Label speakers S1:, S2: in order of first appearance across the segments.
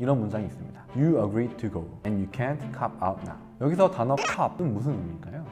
S1: 이런 문장이 있습니다. You agreed to go and you can't cop out now. 여기서 단어 cop은 무슨 의미일까요?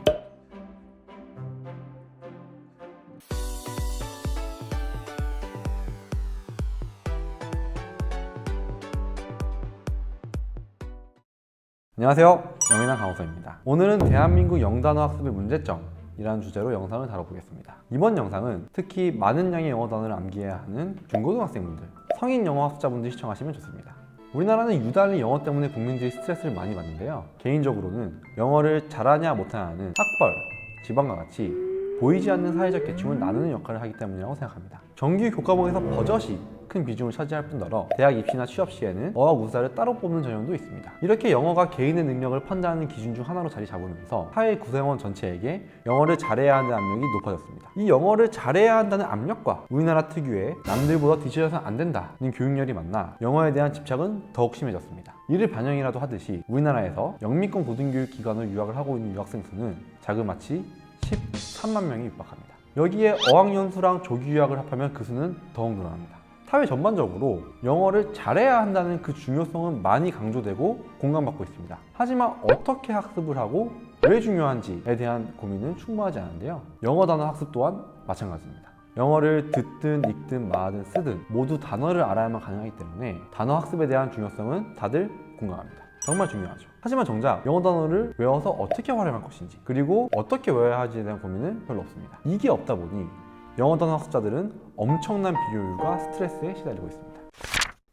S1: 안녕하세요, 영희남 강호서입니다. 오늘은 대한민국 영단어 학습의 문제점이라는 주제로 영상을 다뤄보겠습니다. 이번 영상은 특히 많은 양의 영어 단어를 암기해야 하는 중고등학생분들, 성인 영어 학습자분들 시청하시면 좋습니다. 우리나라는 유달리 영어 때문에 국민들이 스트레스를 많이 받는데요. 개인적으로는 영어를 잘하냐 못하냐는 학벌, 지방과 같이 보이지 않는 사회적 계층을 나누는 역할을 하기 때문이라고 생각합니다. 정규 교과목에서 버젓이 큰 비중을 차지할 뿐더러 대학 입시나 취업 시에는 어학 우사를 따로 뽑는 전형도 있습니다. 이렇게 영어가 개인의 능력을 판단하는 기준 중 하나로 자리 잡으면서 사회 구성원 전체에게 영어를 잘해야 한다는 압력이 높아졌습니다. 이 영어를 잘해야 한다는 압력과 우리나라 특유의 남들보다 뒤처져서는 안 된다는 교육열이 만나 영어에 대한 집착은 더욱 심해졌습니다. 이를 반영이라도 하듯이 우리나라에서 영미권 고등교육기관을 유학을 하고 있는 유학생 수는 자그마치 13만 명이 육박합니다. 여기에 어학연수랑 조기 유학을 합하면 그 수는 더욱 늘어납니다. 사회 전반적으로 영어를 잘해야 한다는 그 중요성은 많이 강조되고 공감받고 있습니다. 하지만 어떻게 학습을 하고 왜 중요한지에 대한 고민은 충분하지 않은데요. 영어 단어 학습 또한 마찬가지입니다. 영어를 듣든 읽든 말하든 쓰든 모두 단어를 알아야만 가능하기 때문에 단어 학습에 대한 중요성은 다들 공감합니다. 정말 중요하죠. 하지만 정작 영어 단어를 외워서 어떻게 활용할 것인지, 그리고 어떻게 외워야 할지에 대한 고민은 별로 없습니다. 이게 없다 보니 영어 단어 학습자들은 엄청난 비효율과 스트레스에 시달리고 있습니다.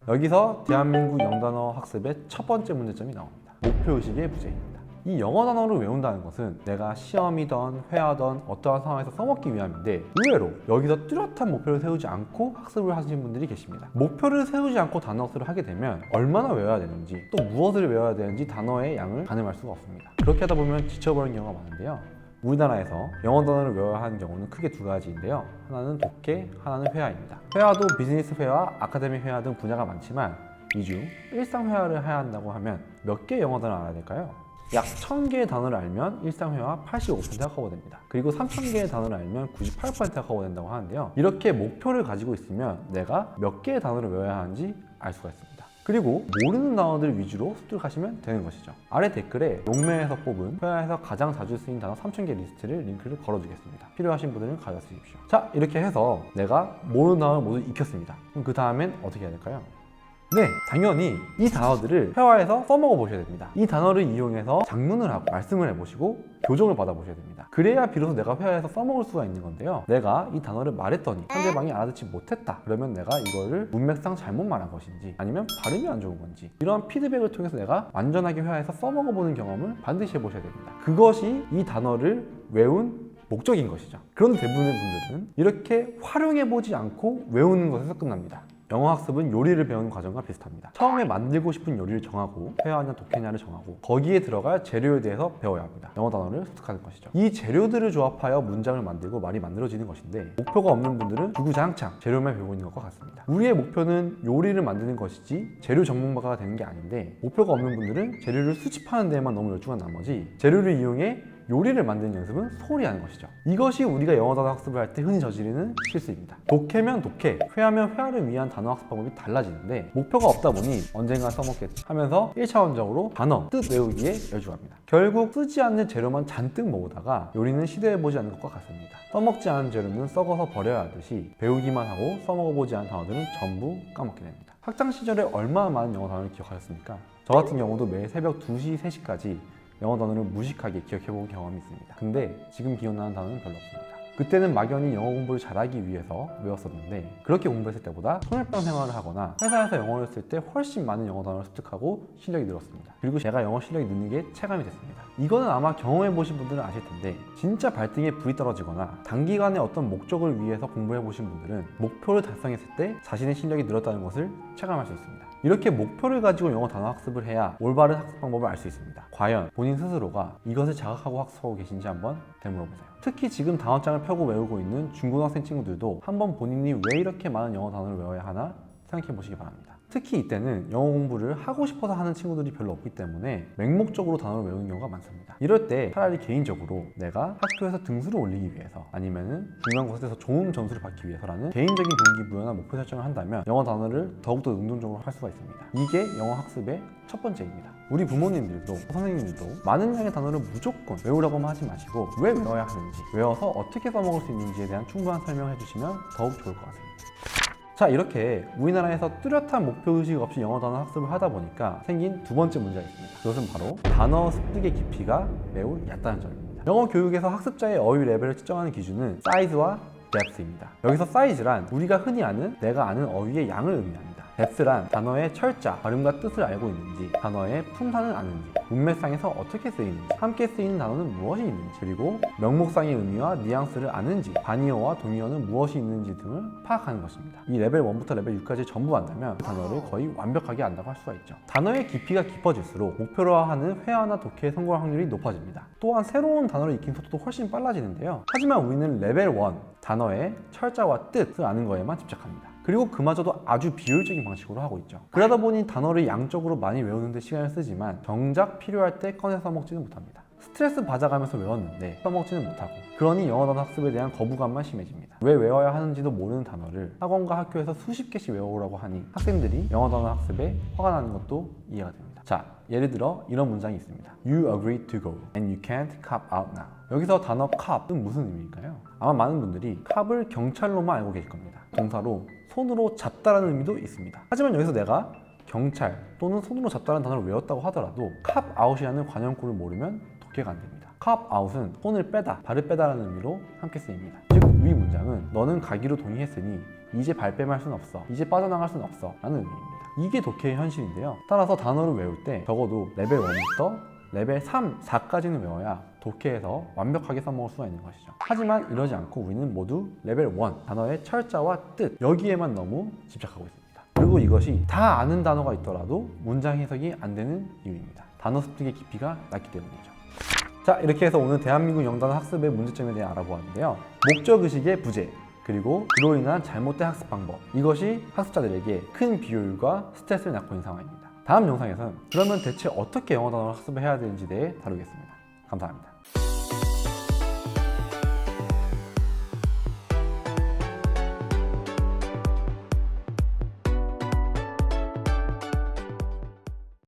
S1: 여기서 대한민국 영단어 학습의 첫 번째 문제점이 나옵니다. 목표의식의 부재입니다. 이 영어 단어를 외운다는 것은 내가 시험이든 회화든 어떠한 상황에서 써먹기 위함인데, 의외로 여기서 뚜렷한 목표를 세우지 않고 학습을 하시는 분들이 계십니다. 목표를 세우지 않고 단어 학습을 하게 되면 얼마나 외워야 되는지, 또 무엇을 외워야 되는지 단어의 양을 가늠할 수가 없습니다. 그렇게 하다 보면 지쳐버리는 경우가 많은데요. 우리나라에서 영어 단어를 외워야 하는 경우는 크게 두 가지인데요. 하나는 독해, 하나는 회화입니다. 회화도 비즈니스 회화, 아카데미 회화 등 분야가 많지만 이 중 일상 회화를 해야 한다고 하면 몇 개의 영어 단어를 알아야 될까요? 약 1000개의 단어를 알면 일상 회화 85%가 커버됩니다. 그리고 3000개의 단어를 알면 98%가 커버된다고 하는데요. 이렇게 목표를 가지고 있으면 내가 몇 개의 단어를 외워야 하는지 알 수가 있습니다. 그리고 모르는 단어들 위주로 습득하시면 되는 것이죠. 아래 댓글에 용매에서 뽑은 회화에서 가장 자주 쓰인 단어 3000개 리스트를 링크를 걸어주겠습니다. 필요하신 분들은 가져쓰십시오. 자, 이렇게 해서 내가 모르는 단어를 모두 익혔습니다. 그럼 그 다음엔 어떻게 해야 될까요? 네, 당연히 이 단어들을 회화에서 써먹어 보셔야 됩니다. 이 단어를 이용해서 작문을 하고 말씀을 해보시고 교정을 받아보셔야 됩니다. 그래야 비로소 내가 회화에서 써먹을 수가 있는 건데요. 내가 이 단어를 말했더니 상대방이 알아듣지 못했다. 그러면 내가 이거를 문맥상 잘못 말한 것인지, 아니면 발음이 안 좋은 건지, 이러한 피드백을 통해서 내가 완전하게 회화에서 써먹어 보는 경험을 반드시 해보셔야 됩니다. 그것이 이 단어를 외운 목적인 것이죠. 그런데 대부분의 분들은 이렇게 활용해보지 않고 외우는 것에서 끝납니다. 영어 학습은 요리를 배우는 과정과 비슷합니다. 처음에 만들고 싶은 요리를 정하고 회화냐 독해냐를 정하고 거기에 들어갈 재료에 대해서 배워야 합니다. 영어 단어를 습득하는 것이죠. 이 재료들을 조합하여 문장을 만들고 말이 만들어지는 것인데, 목표가 없는 분들은 주구장창 재료만 배우고 있는 것과 같습니다. 우리의 목표는 요리를 만드는 것이지 재료 전문가가 되는 게 아닌데, 목표가 없는 분들은 재료를 수집하는 데에만 너무 열중한 나머지 재료를 이용해 요리를 만드는 연습은 소홀히 하는 것이죠. 이것이 우리가 영어 단어 학습을 할 때 흔히 저지르는 실수입니다. 독해면 독해, 회화면 회화를 위한 단어 학습 방법이 달라지는데, 목표가 없다 보니 언젠가 써먹겠지 하면서 1차원적으로 단어, 뜻 외우기에 열중합니다. 결국 쓰지 않는 재료만 잔뜩 모으다가 요리는 시도해보지 않는 것과 같습니다. 써먹지 않은 재료는 썩어서 버려야 하듯이 배우기만 하고 써먹어보지 않은 단어들은 전부 까먹게 됩니다. 학창 시절에 얼마나 많은 영어 단어를 기억하셨습니까? 저 같은 경우도 매일 새벽 2시, 3시까지 영어 단어를 무식하게 기억해본 경험이 있습니다. 근데 지금 기억나는 단어는 별로 없습니다. 그때는 막연히 영어 공부를 잘하기 위해서 외웠었는데, 그렇게 공부했을 때보다 통일병 생활을 하거나 회사에서 영어를 쓸 때 훨씬 많은 영어 단어를 습득하고 실력이 늘었습니다. 그리고 제가 영어 실력이 느는 게 체감이 됐습니다. 이거는 아마 경험해보신 분들은 아실 텐데, 진짜 발등에 불이 떨어지거나 단기간에 어떤 목적을 위해서 공부해보신 분들은 목표를 달성했을 때 자신의 실력이 늘었다는 것을 체감할 수 있습니다. 이렇게 목표를 가지고 영어 단어 학습을 해야 올바른 학습 방법을 알 수 있습니다. 과연 본인 스스로가 이것을 자각하고 학습하고 계신지 한번 되물어보세요. 특히 지금 단어장을 펴고 외우고 있는 중고등학생 친구들도 한번 본인이 왜 이렇게 많은 영어 단어를 외워야 하나 생각해 보시기 바랍니다. 특히 이때는 영어 공부를 하고 싶어서 하는 친구들이 별로 없기 때문에 맹목적으로 단어를 외우는 경우가 많습니다. 이럴 때 차라리 개인적으로 내가 학교에서 등수를 올리기 위해서 아니면은 중간고사에서 좋은 점수를 받기 위해서라는 개인적인 동기부여나 목표 설정을 한다면 영어 단어를 더욱더 능동적으로 할 수가 있습니다. 이게 영어 학습의 첫 번째입니다. 우리 부모님들도 선생님들도 많은 양의 단어를 무조건 외우라고만 하지 마시고 왜 외워야 하는지, 외워서 어떻게 써먹을 수 있는지에 대한 충분한 설명을 해주시면 더욱 좋을 것 같습니다. 자, 이렇게 우리나라에서 뚜렷한 목표의식 없이 영어 단어 학습을 하다 보니까 생긴 두 번째 문제가 있습니다. 그것은 바로 단어 습득의 깊이가 매우 얕다는 점입니다. 영어 교육에서 학습자의 어휘 레벨을 측정하는 기준은 사이즈와 depth입니다. 여기서 사이즈란 우리가 흔히 아는 내가 아는 어휘의 양을 의미합니다. depth란 단어의 철자, 발음과 뜻을 알고 있는지, 단어의 품사는 아는지, 문맥상에서 어떻게 쓰이는지, 함께 쓰이는 단어는 무엇이 있는지, 그리고 명목상의 의미와 뉘앙스를 아는지, 반의어와 동의어는 무엇이 있는지 등을 파악하는 것입니다. 이 레벨 1부터 레벨 6까지 전부 안다면 그 단어를 거의 완벽하게 안다고 할 수가 있죠. 단어의 깊이가 깊어질수록 목표로 하는 회화나 독해에 성공할 확률이 높아집니다. 또한 새로운 단어를 익힌 속도도 훨씬 빨라지는데요. 하지만 우리는 레벨 1, 단어의 철자와 뜻을 아는 거에만 집착합니다. 그리고 그마저도 아주 비효율적인 방식으로 하고 있죠. 그러다 보니 단어를 양적으로 많이 외우는 데 시간을 쓰지만 정작 필요할 때 꺼내 써먹지는 못합니다. 스트레스 받아가면서 외웠는데 써먹지는 못하고, 그러니 영어 단어 학습에 대한 거부감만 심해집니다. 왜 외워야 하는지도 모르는 단어를 학원과 학교에서 수십 개씩 외우라고 하니 학생들이 영어 단어 학습에 화가 나는 것도 이해가 됩니다. 자, 예를 들어 이런 문장이 있습니다. You agreed to go and you can't cop out now. 여기서 단어 cop은 무슨 의미일까요? 아마 많은 분들이 cop을 경찰로만 알고 계실 겁니다. 동사로 손으로 잡다라는 의미도 있습니다. 하지만 여기서 내가 경찰 또는 손으로 잡다라는 단어를 외웠다고 하더라도 cop out이라는 관용구를 모르면 독해가 안 됩니다. cop out은 손을 빼다, 발을 빼다라는 의미로 함께 쓰입니다. 즉, 위 문장은 너는 가기로 동의했으니 이제 발뺌할 순 없어, 이제 빠져나갈 순 없어 라는 의미입니다. 이게 독해의 현실인데요. 따라서 단어를 외울 때 적어도 레벨 1부터 레벨 3, 4까지는 외워야 독해에서 완벽하게 써먹을 수가 있는 것이죠. 하지만 이러지 않고 우리는 모두 레벨 1, 단어의 철자와 뜻, 여기에만 너무 집착하고 있습니다. 그리고 이것이 다 아는 단어가 있더라도 문장 해석이 안 되는 이유입니다. 단어 습득의 깊이가 낮기 때문이죠. 자, 이렇게 해서 오늘 대한민국 영단어 학습의 문제점에 대해 알아보았는데요. 목적의식의 부재, 그리고 그로 인한 잘못된 학습 방법, 이것이 학습자들에게 큰 비효율과 스트레스를 낳고 있는 상황입니다. 다음 영상에서는 그러면 대체 어떻게 영어 단어 학습을 해야 되는지 대해 다루겠습니다. 감사합니다.